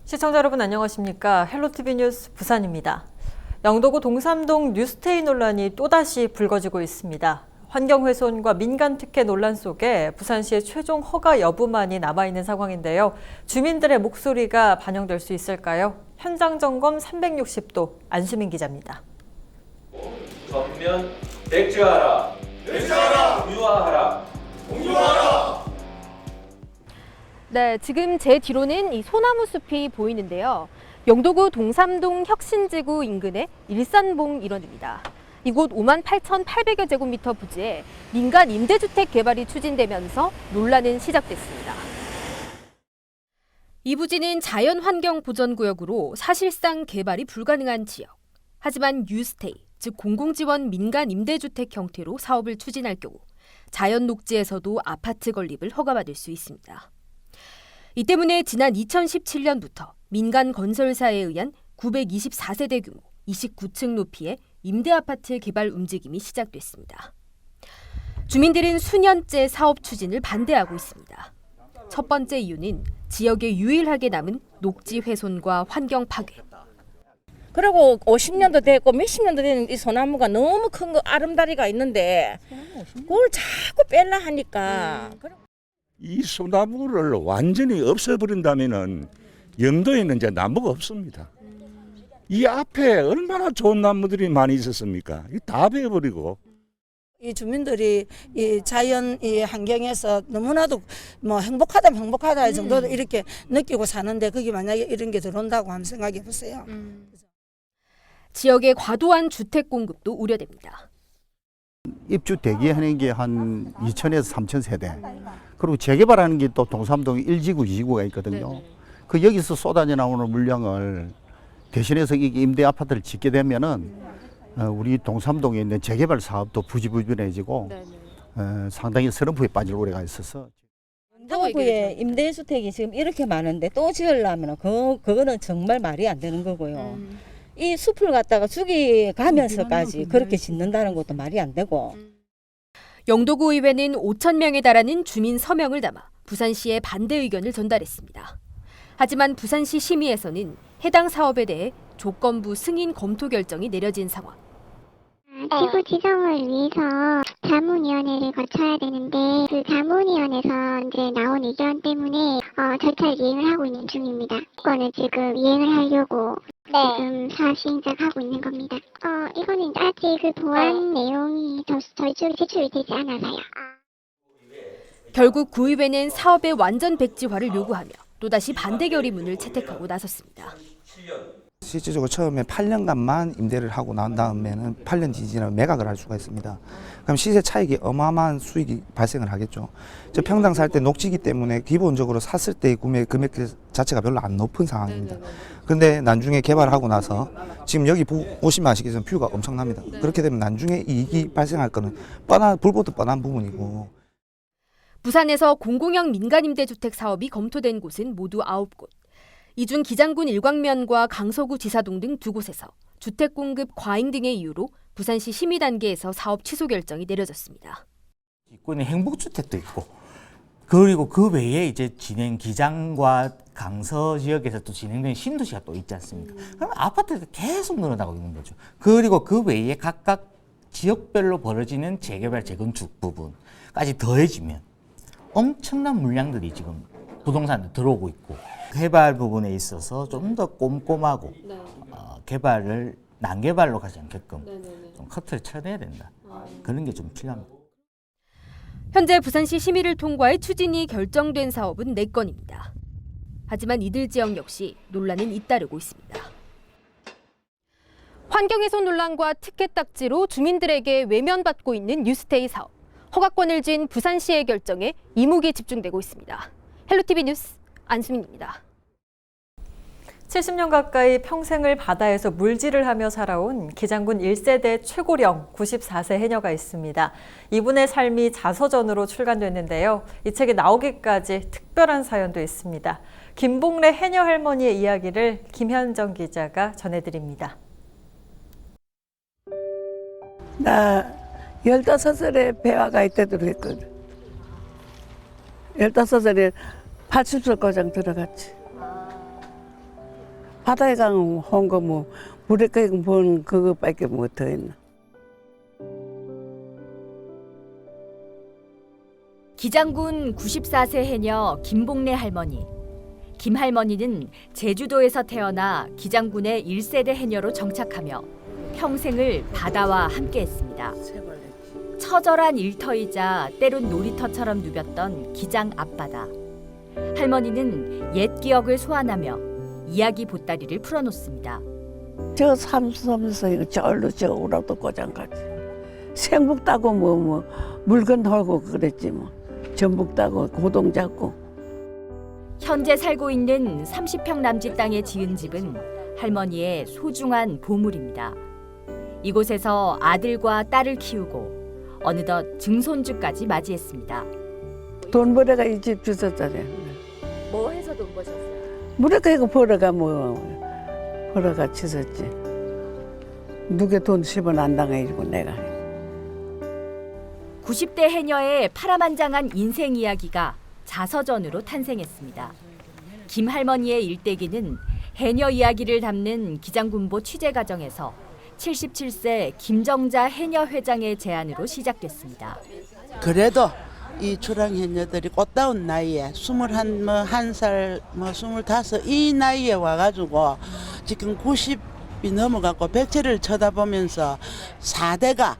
시청자 여러분 안녕하십니까? 헬로티비 뉴스 부산입니다. 영도구 동삼동 뉴스테이 논란이 또다시 불거지고 있습니다. 환경훼손과 민간특혜 논란 속에 부산시의 최종 허가 여부만이 남아있는 상황인데요. 주민들의 목소리가 반영될 수 있을까요? 현장 점검 360도 안수민 기자입니다. 전면 백지화하라. 백지화하라. 공유화하라. 공유화하라. 네, 지금 제 뒤로는 이 소나무 숲이 보이는데요. 영도구 동삼동 혁신지구 인근의 일산봉 일원입니다. 이곳 58,800여 제곱미터 부지에 민간 임대주택 개발이 추진되면서 논란은 시작됐습니다. 이 부지는 자연환경보전구역으로 사실상 개발이 불가능한 지역. 하지만 뉴스테이, 즉 공공지원 민간 임대주택 형태로 사업을 추진할 경우 자연녹지에서도 아파트 건립을 허가받을 수 있습니다. 이 때문에 지난 2017년부터 민간 건설사에 의한 924세대 규모 29층 높이의 임대아파트 개발 움직임이 시작됐습니다. 주민들은 수년째 사업 추진을 반대하고 있습니다. 첫 번째 이유는 지역에 유일하게 남은 녹지 훼손과 환경 파괴. 그리고 50년도 됐고 몇십 년도 된 이 소나무가 너무 큰 거 아름다리가 있는데 그걸 자꾸 뺄라 하니까 이 소나무를 완전히 없애버린다면은 영도에는 이제 나무가 없습니다. 이 앞에 얼마나 좋은 나무들이 많이 있었습니까? 다 베어버리고. 이 주민들이 이 자연 이 환경에서 너무나도 뭐 행복하다면 행복하다 정도로 이렇게 느끼고 사는데 거기 만약에 이런 게 들어온다고 한번 생각해 보세요. 지역의 과도한 주택 공급도 우려됩니다. 입주 대기하는 게 한 2,000에서 3,000 세대. 그리고 재개발하는 게 또 동삼동 1지구, 2지구가 있거든요. 그 여기서 쏟아져 나오는 물량을 대신해서 이 임대 아파트를 짓게 되면은 우리 동삼동에 있는 재개발 사업도 부지불변해지고 상당히 슬럼프에 빠질 우려가 있어서. 영도구에 임대주택이 지금 이렇게 많은데 또 지으려면 그거는 정말 말이 안 되는 거고요. 이 숲을 갖다가 죽이가면서까지 그렇게 짓는다는 것도 말이 안 되고. 영도구 의회는 5,000명에 달하는 주민 서명을 담아 부산시에 반대 의견을 전달했습니다. 하지만 부산시 심의에서는 해당 사업에 대해 조건부 승인 검토 결정이 내려진 상황. 지구 지정을 위해서 자문위원회를 거쳐야 되는데 그 자문위원회에서 이제 나온 의견 때문에 절차를 이행을 하고 있는 중입니다. 이거는 지금 이행을 하려고 지금 사업 시행하고 있는 겁니다. 이거는 아직 그 보완 내용이 저희 쪽에 제출이 되지 않아서요. 결국 구의회는 사업의 완전 백지화를 요구하며 또다시 반대 결의문을 채택하고 나섰습니다. 실질적으로 처음에 8년간만 임대를 하고 난 다음에는 8년 뒤지나면 매각을 할 수가 있습니다. 그럼 시세 차익이 어마어마한 수익이 발생을 하겠죠. 저 평당 살 때 녹지기 때문에 기본적으로 샀을 때의 구매 금액 자체가 별로 안 높은 상황입니다. 그런데 나중에 개발하고 나서 지금 여기 보시면 아시겠지만 뷰가 엄청납니다. 그렇게 되면 나중에 이익이 발생할 거는 불보듯 뻔한 부분이고. 부산에서 공공형 민간임대주택 사업이 검토된 곳은 모두 9곳. 이 중 기장군 일광면과 강서구 지사동 등 2곳에서 주택 공급 과잉 등의 이유로 부산시 심의 단계에서 사업 취소 결정이 내려졌습니다. 있고는 행복주택도 있고, 그리고 그 외에 이제 기장과 강서 지역에서 또 진행되는 신도시가 또 있지 않습니까? 그럼 아파트가 계속 늘어나고 있는 거죠. 그리고 그 외에 각각 지역별로 벌어지는 재개발, 재건축 부분까지 더해지면 엄청난 물량들이 지금 부동산에 들어오고 있고, 개발 부분에 있어서 좀 더 꼼꼼하고 개발을 난개발로 가지 않게끔 좀 커트를 쳐내야 된다. 그런 게 좀 필요합니다. 현재 부산시 심의를 통과해 추진이 결정된 사업은 4건입니다. 하지만 이들 지역 역시 논란은 잇따르고 있습니다. 환경훼손 논란과 특혜 딱지로 주민들에게 외면받고 있는 뉴스테이 사업. 허가권을 쥔 부산시의 결정에 이목이 집중되고 있습니다. 헬로티비 뉴스 안수민입니다. 70년 가까이 평생을 바다에서 물질을 하며 살아온 기장군 1세대 최고령 94세 해녀가 있습니다. 이분의 삶이 자서전으로 출간됐는데요. 이 책이 나오기까지 특별한 사연도 있습니다. 김봉래 해녀 할머니의 이야기를 김현정 기자가 전해드립니다. 나 15살에 배화가 이때 들어갔거든. 15살에 파출소 과장 들어갔지. 바다에 가면 혼거 뭐 물에 가면 본 그거밖에 못 했나. 기장군 94세 해녀 김복래 할머니. 김 할머니는 제주도에서 태어나 기장군의 1세대 해녀로 정착하며 평생을 바다와 함께했습니다. 처절한 일터이자 때론 놀이터처럼 누볐던 기장 앞바다. 할머니는 옛 기억을 소환하며 이야기 보따리를 풀어놓습니다. 저 삼섬에서 이거 절로 저 우라도 고장까지 생북 따고 뭐 물건 털고 그랬지 뭐. 전북 따고 고동 잡고. 현재 살고 있는 30평 남짓 땅에 지은 집은 할머니의 소중한 보물입니다. 이곳에서 아들과 딸을 키우고 어느덧 증손주까지 맞이했습니다. 돈 벌어가 이 집 주셨잖아요. 뭐 해서 돈 버셨어요? 물에 가고 벌어가 벌어가 치웠지. 누구 돈 10원 안 당해주고 내가. 90대 해녀의 파란만장한 인생 이야기가 자서전으로 탄생했습니다. 김 할머니의 일대기는 해녀 이야기를 담는 기장군보 취재 과정에서 77세 김정자 해녀 회장의 제안으로 시작됐습니다. 그래도 이 출항해녀들이 꽃다운 나이에 21살, 25 이 나이에 와가지고 지금 90이 넘어가고 백제를 쳐다보면서 4대가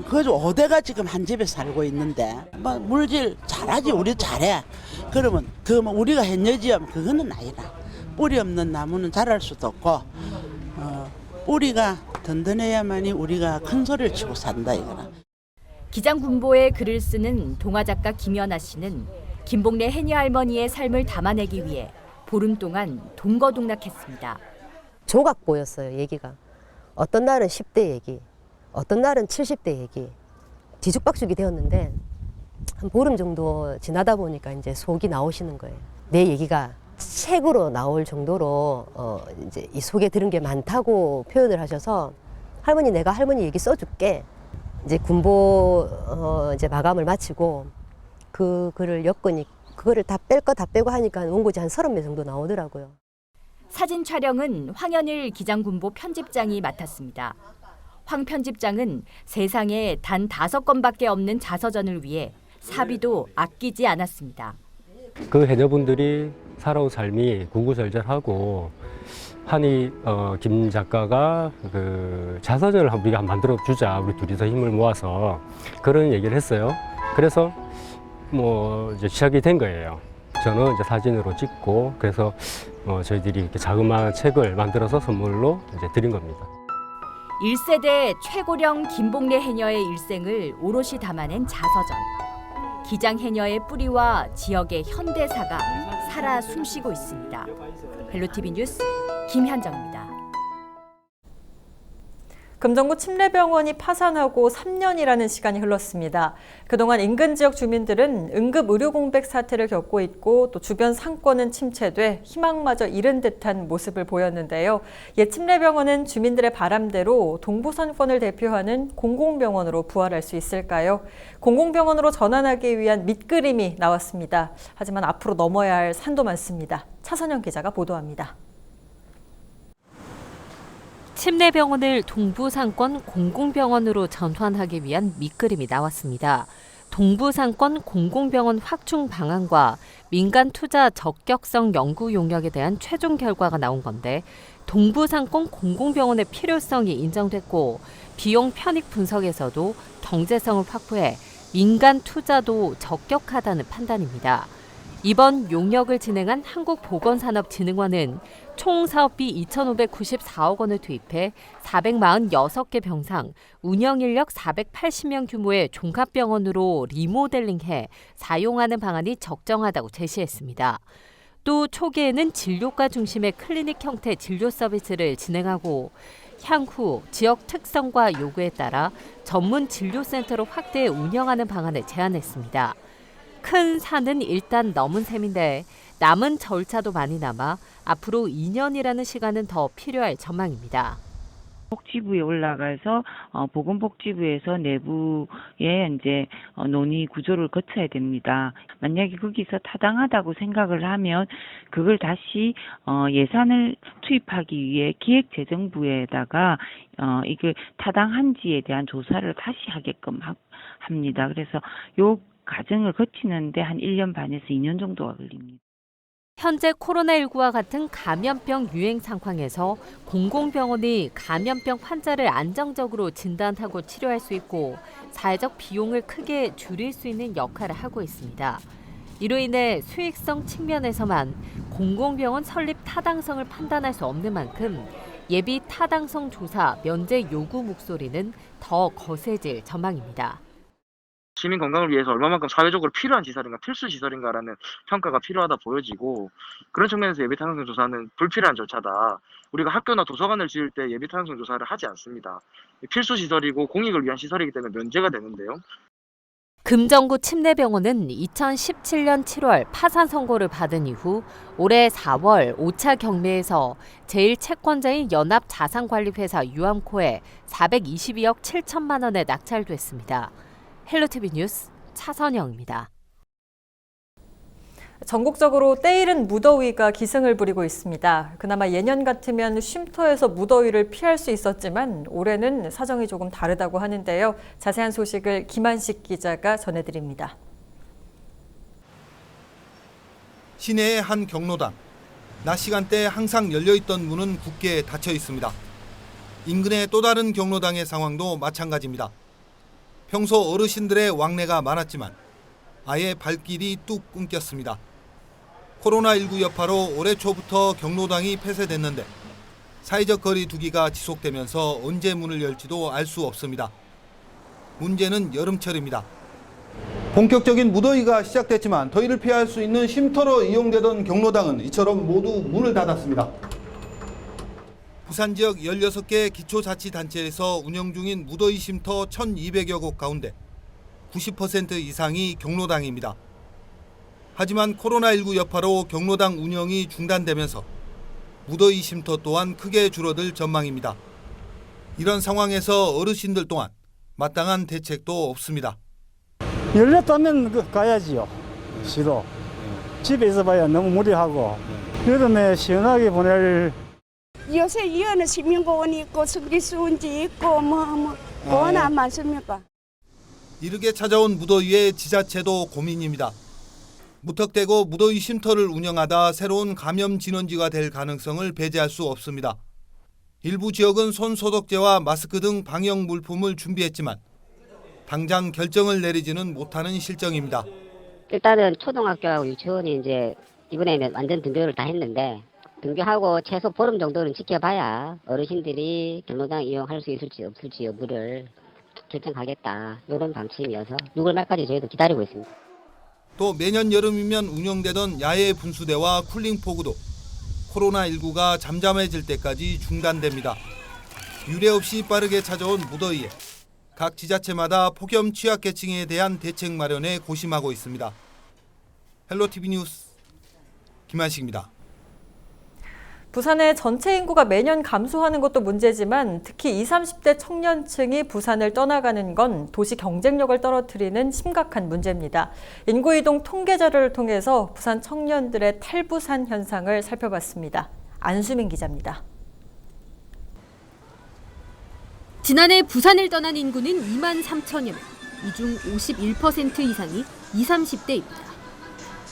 그저 5대가 지금 한 집에 살고 있는데 물질 잘하지 우리 잘해. 그러면 우리가 해녀지면 그거는 아니라 뿌리 없는 나무는 자랄 수도 없고 뿌리가 든든해야만이 우리가 큰 소리를 치고 산다 이거라. 기장군보에 글을 쓰는 동화작가 김연아 씨는 김복래 해녀 할머니의 삶을 담아내기 위해 보름 동안 동거동락했습니다. 조각보였어요, 얘기가. 어떤 날은 10대 얘기, 어떤 날은 70대 얘기. 뒤죽박죽이 되었는데 한 보름 정도 지나다 보니까 이제 속이 나오시는 거예요. 내 얘기가 책으로 나올 정도로 이제 이 속에 들은 게 많다고 표현을 하셔서 할머니 내가 할머니 얘기 써줄게. 이제 군보 이제 마감을 마치고 그 글을 엮으니 그거를 다 뺄 거 다 빼고 하니까 원고지 한 30매 정도 나오더라고요. 사진 촬영은 황현일 기장군보 편집장이 맡았습니다. 황 편집장은 세상에 단 5건밖에 없는 자서전을 위해 사비도 아끼지 않았습니다. 그 해녀분들이 살아온 삶이 구구절절하고 하니 김 작가가 그 자서전을 우리가 한번 만들어 주자. 우리 둘이서 힘을 모아서 그런 얘기를 했어요. 그래서 뭐 이제 시작이 된 거예요. 저는 이제 사진으로 찍고 그래서 저희들이 이렇게 자그마한 책을 만들어서 선물로 이제 드린 겁니다. 1세대 최고령 김복래 해녀의 일생을 오롯이 담아낸 자서전. 기장 해녀의 뿌리와 지역의 현대사가 살아 숨쉬고 있습니다. 벨로티비 뉴스 김현정입니다. 금정구 침례병원이 파산하고 3년이라는 시간이 흘렀습니다. 그동안 인근 지역 주민들은 응급 의료 공백 사태를 겪고 있고 또 주변 상권은 침체돼 희망마저 잃은 듯한 모습을 보였는데요. 옛 침례병원은 주민들의 바람대로 동부선권을 대표하는 공공병원으로 부활할 수 있을까요? 공공병원으로 전환하기 위한 밑그림이 나왔습니다. 하지만 앞으로 넘어야 할 산도 많습니다. 차선영 기자가 보도합니다. 침례병원을 동부상권 공공병원으로 전환하기 위한 밑그림이 나왔습니다. 동부상권 공공병원 확충 방안과 민간 투자 적격성 연구 용역에 대한 최종 결과가 나온 건데 동부상권 공공병원의 필요성이 인정됐고 비용 편익 분석에서도 경제성을 확보해 민간 투자도 적격하다는 판단입니다. 이번 용역을 진행한 한국보건산업진흥원은 총 사업비 2,594억 원을 투입해 446개 병상, 운영인력 480명 규모의 종합병원으로 리모델링해 사용하는 방안이 적정하다고 제시했습니다. 또 초기에는 진료과 중심의 클리닉 형태 진료 서비스를 진행하고 향후 지역 특성과 요구에 따라 전문 진료센터로 확대 운영하는 방안을 제안했습니다. 큰 산은 일단 넘은 셈인데 남은 절차도 많이 남아 앞으로 2년이라는 시간은 더 필요할 전망입니다. 복지부에 올라가서 보건복지부에서 내부에 이제 논의 구조를 거쳐야 됩니다. 만약에 거기서 타당하다고 생각을 하면 그걸 다시 예산을 투입하기 위해 기획재정부에다가 이게 타당한지에 대한 조사를 다시 하게끔 합니다. 그래서 요 과정을 거치는데 한 1년 반에서 2년 정도가 걸립니다. 현재 코로나19와 같은 감염병 유행 상황에서 공공병원이 감염병 환자를 안정적으로 진단하고 치료할 수 있고 사회적 비용을 크게 줄일 수 있는 역할을 하고 있습니다. 이로 인해 수익성 측면에서만 공공병원 설립 타당성을 판단할 수 없는 만큼 예비 타당성 조사 면제 요구 목소리는 더 거세질 전망입니다. 시민 건강을 위해서 얼마만큼 사회적으로 필요한 시설인가, 필수 시설인가라는 평가가 필요하다 보여지고, 그런 측면에서 예비 타당성 조사는 불필요한 절차다. 우리가 학교나 도서관을 지을 때 예비 타당성 조사를 하지 않습니다. 필수 시설이고 공익을 위한 시설이기 때문에 면제가 되는데요. 금정구 침례병원은 2017년 7월 파산 선고를 받은 이후 올해 4월 5차 경매에서 제1채권자인 연합자산관리회사 유암코에 422억 7천만 원에 낙찰됐습니다. 헬로티비 뉴스 차선영입니다. 전국적으로 때이른 무더위가 기승을 부리고 있습니다. 그나마 예년 같으면 쉼터에서 무더위를 피할 수 있었지만 올해는 사정이 조금 다르다고 하는데요. 자세한 소식을 김한식 기자가 전해드립니다. 시내의 한 경로당. 낮 시간대 항상 열려있던 문은 굳게 닫혀 있습니다. 인근의 또 다른 경로당의 상황도 마찬가지입니다. 평소 어르신들의 왕래가 많았지만 아예 발길이 뚝 끊겼습니다. 코로나19 여파로 올해 초부터 경로당이 폐쇄됐는데 사회적 거리 두기가 지속되면서 언제 문을 열지도 알 수 없습니다. 문제는 여름철입니다. 본격적인 무더위가 시작됐지만 더위를 피할 수 있는 쉼터로 이용되던 경로당은 이처럼 모두 문을 닫았습니다. 부산 지역 16개 기초자치단체에서 운영 중인 무더위 쉼터 1,200여 곳 가운데 90% 이상이 경로당입니다. 하지만 코로나19 여파로 경로당 운영이 중단되면서 무더위 쉼터 또한 크게 줄어들 전망입니다. 이런 상황에서 어르신들 또한 마땅한 대책도 없습니다. 열렸다면 가야지요. 싫어. 집에 있어봐야 너무 무리하고 여름에 시원하게 보낼. 요새 이어는 시민공원이 있고 승기수원지 있고 공원 안 많습니까? 이르게 찾아온 무더위에 지자체도 고민입니다. 무턱대고 무더위 쉼터를 운영하다 새로운 감염 진원지가 될 가능성을 배제할 수 없습니다. 일부 지역은 손소독제와 마스크 등 방역 물품을 준비했지만 당장 결정을 내리지는 못하는 실정입니다. 일단은 초등학교하고 유치원이 이제 이번에는 완전 등교를 다 했는데 등교하고 최소 보름 정도는 지켜봐야 어르신들이 경로당 이용할 수 있을지 없을지 여부를 결정하겠다. 이런 방침이어서 6월 말까지 저희도 기다리고 있습니다. 또 매년 여름이면 운영되던 야외 분수대와 쿨링포구도 코로나19가 잠잠해질 때까지 중단됩니다. 유례 없이 빠르게 찾아온 무더위에 각 지자체마다 폭염 취약계층에 대한 대책 마련에 고심하고 있습니다. 헬로티비 뉴스 김한식입니다. 부산의 전체 인구가 매년 감소하는 것도 문제지만 특히 20, 30대 청년층이 부산을 떠나가는 건 도시 경쟁력을 떨어뜨리는 심각한 문제입니다. 인구이동 통계 자료를 통해서 부산 청년들의 탈부산 현상을 살펴봤습니다. 안수민 기자입니다. 지난해 부산을 떠난 인구는 2만 3천여 명, 이 중 51% 이상이 20, 30대입니다.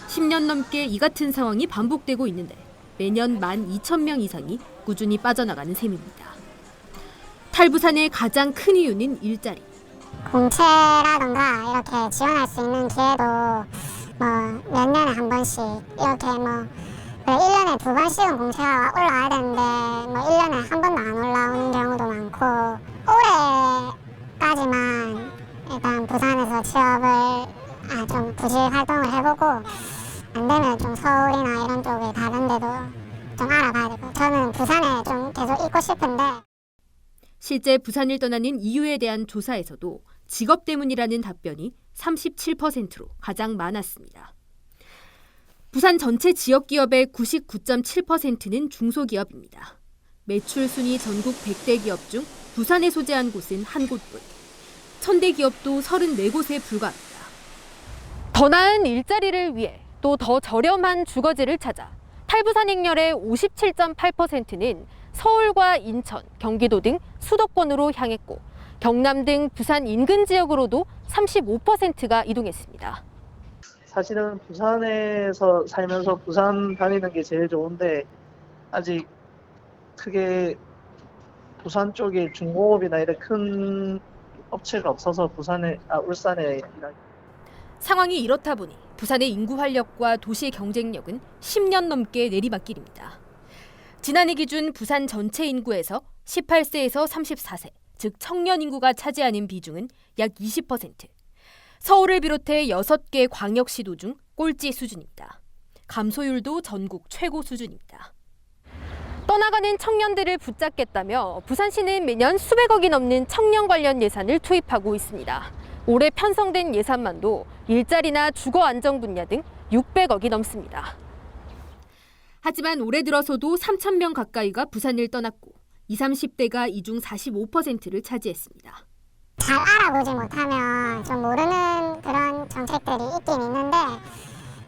10년 넘게 이 같은 상황이 반복되고 있는데 매년 12,000명 이상이 꾸준히 빠져나가는 셈입니다. 탈부산의 가장 큰 이유는 일자리. 공채라던가 이렇게 지원할 수 있는 기회도 몇 년에 한 번씩 이렇게 1년에 2번씩은 공채가 올라와야 되는데 1년에 한 번도 안 올라오는 경우도 많고 올해까지만 일단 부산에서 취업을 좀 부직 활동을 해보고 안 되면 좀 서울이나 이런 쪽에 다른 데도 좀 알아봐야 되고 저는 부산에 좀 계속 있고 싶은데 실제 부산을 떠나는 이유에 대한 조사에서도 직업 때문이라는 답변이 37%로 가장 많았습니다. 부산 전체 지역 기업의 99.7%는 중소기업입니다. 매출 순위 전국 100대 기업 중 부산에 소재한 곳은 한 곳뿐. 1000대 기업도 34곳에 불과합니다. 더 나은 일자리를 위해 또 더 저렴한 주거지를 찾아 탈부산 행렬의 57.8%는 서울과 인천, 경기도 등 수도권으로 향했고 경남 등 부산 인근 지역으로도 35%가 이동했습니다. 사실은 부산에서 살면서 부산 다니는 게 제일 좋은데 아직 크게 부산 쪽에 중공업이나 이런 큰 업체가 없어서 울산에 일하기. 상황이 이렇다 보니 부산의 인구 활력과 도시 경쟁력은 10년 넘게 내리막길입니다. 지난해 기준 부산 전체 인구에서 18세에서 34세, 즉 청년 인구가 차지하는 비중은 약 20%. 서울을 비롯해 6개 광역시도 중 꼴찌 수준입니다. 감소율도 전국 최고 수준입니다. 떠나가는 청년들을 붙잡겠다며 부산시는 매년 수백억이 넘는 청년 관련 예산을 투입하고 있습니다. 올해 편성된 예산만도 일자리나 주거 안정 분야 등 600억이 넘습니다. 하지만 올해 들어서도 3,000명 가까이가 부산을 떠났고 20, 30대가 이 중 45%를 차지했습니다. 잘 알아보지 못하면 좀 모르는 그런 정책들이 있긴 있는데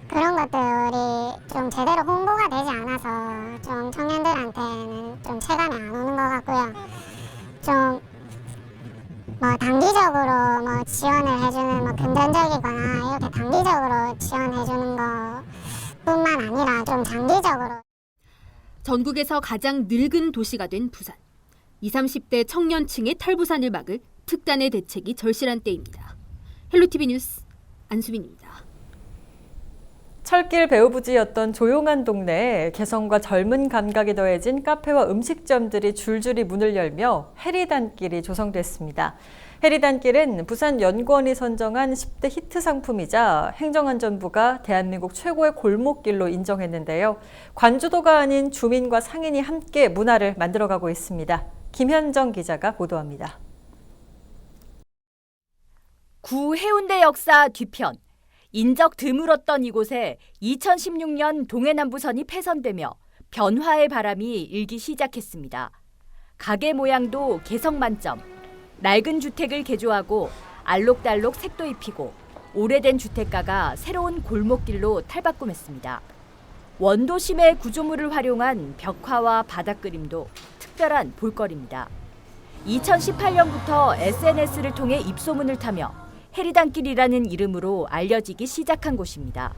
그런 것들이 좀 제대로 홍보가 되지 않아서 좀 청년들한테는 좀 체감이 안 오는 것 같고요. 좀 뭐 단기적으로 뭐 지원을 해주는 뭐 금전적이거나 이렇게 단기적으로 지원해주는 것뿐만 아니라 좀 장기적으로. 전국에서 가장 늙은 도시가 된 부산. 20, 30대 청년층의 탈부산을 막을 특단의 대책이 절실한 때입니다. 헬로티비 뉴스 안수빈입니다. 철길 배후부지였던 조용한 동네에 개성과 젊은 감각이 더해진 카페와 음식점들이 줄줄이 문을 열며 해리단길이 조성됐습니다. 해리단길은 부산연구원이 선정한 10대 히트 상품이자 행정안전부가 대한민국 최고의 골목길로 인정했는데요. 관주도가 아닌 주민과 상인이 함께 문화를 만들어가고 있습니다. 김현정 기자가 보도합니다. 구 해운대 역사 뒤편. 인적 드물었던 이곳에 2016년 동해남부선이 폐선되며 변화의 바람이 일기 시작했습니다. 가게 모양도 개성 만점. 낡은 주택을 개조하고 알록달록 색도 입히고 오래된 주택가가 새로운 골목길로 탈바꿈했습니다. 원도심의 구조물을 활용한 벽화와 바닥 그림도 특별한 볼거리입니다. 2018년부터 SNS를 통해 입소문을 타며 해리단길이라는 이름으로 알려지기 시작한 곳입니다.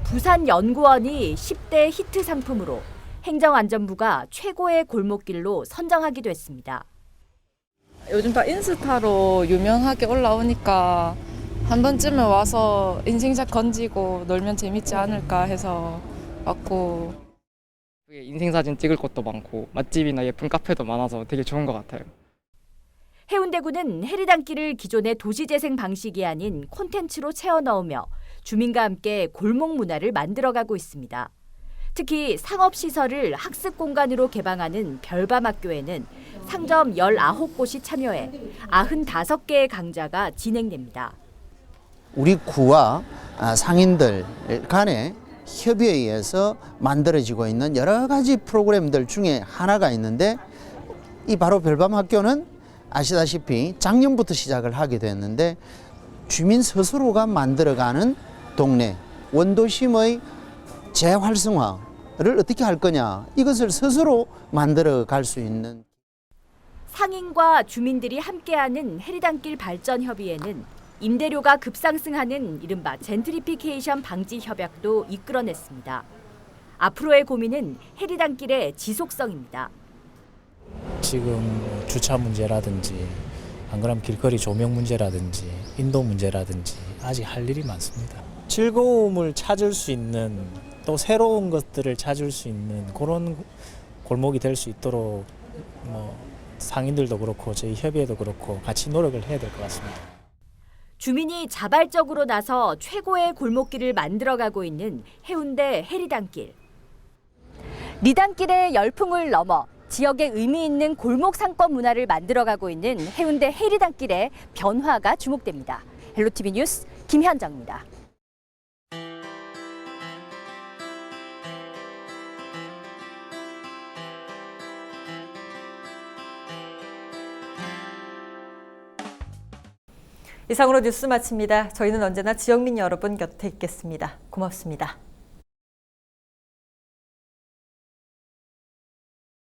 부산연구원이 10대 히트 상품으로 행정안전부가 최고의 골목길로 선정하기도 했습니다. 요즘 다 인스타로 유명하게 올라오니까 한 번쯤은 와서 인생샷 건지고 놀면 재밌지 않을까 해서 왔고. 인생사진 찍을 곳도 많고 맛집이나 예쁜 카페도 많아서 되게 좋은 것 같아요. 해운대구는 해리단길을 기존의 도시재생 방식이 아닌 콘텐츠로 채워 넣으며 주민과 함께 골목 문화를 만들어가고 있습니다. 특히 상업시설을 학습 공간으로 개방하는 별밤학교에는 상점 19곳이 참여해 95개의 강좌가 진행됩니다. 우리 구와 상인들 간의 협의에 의해서 만들어지고 있는 여러 가지 프로그램들 중에 하나가 있는데 이 바로 별밤학교는 아시다시피 작년부터 시작을 하게 됐는데 주민 스스로가 만들어가는 동네 원도심의 재활성화를 어떻게 할 거냐 이것을 스스로 만들어 갈 수 있는 상인과 주민들이 함께하는 해리단길 발전 협의회는 임대료가 급상승하는 이른바 젠트리피케이션 방지 협약도 이끌어냈습니다. 앞으로의 고민은 해리단길의 지속성입니다. 지금 주차 문제라든지 안 그러면 길거리 조명 문제라든지 인도 문제라든지 아직 할 일이 많습니다. 즐거움을 찾을 수 있는 또 새로운 것들을 찾을 수 있는 그런 골목이 될 수 있도록 상인들도 그렇고 저희 협의회도 그렇고 같이 노력을 해야 될 것 같습니다. 주민이 자발적으로 나서 최고의 골목길을 만들어가고 있는 해운대 해리단길. 리단길의 열풍을 넘어 지역에 의미 있는 골목 상권 문화를 만들어가고 있는 해운대 해리단길의 변화가 주목됩니다. 헬로티비 뉴스 김현정입니다. 이상으로 뉴스 마칩니다. 저희는 언제나 지역민 여러분 곁에 있겠습니다. 고맙습니다.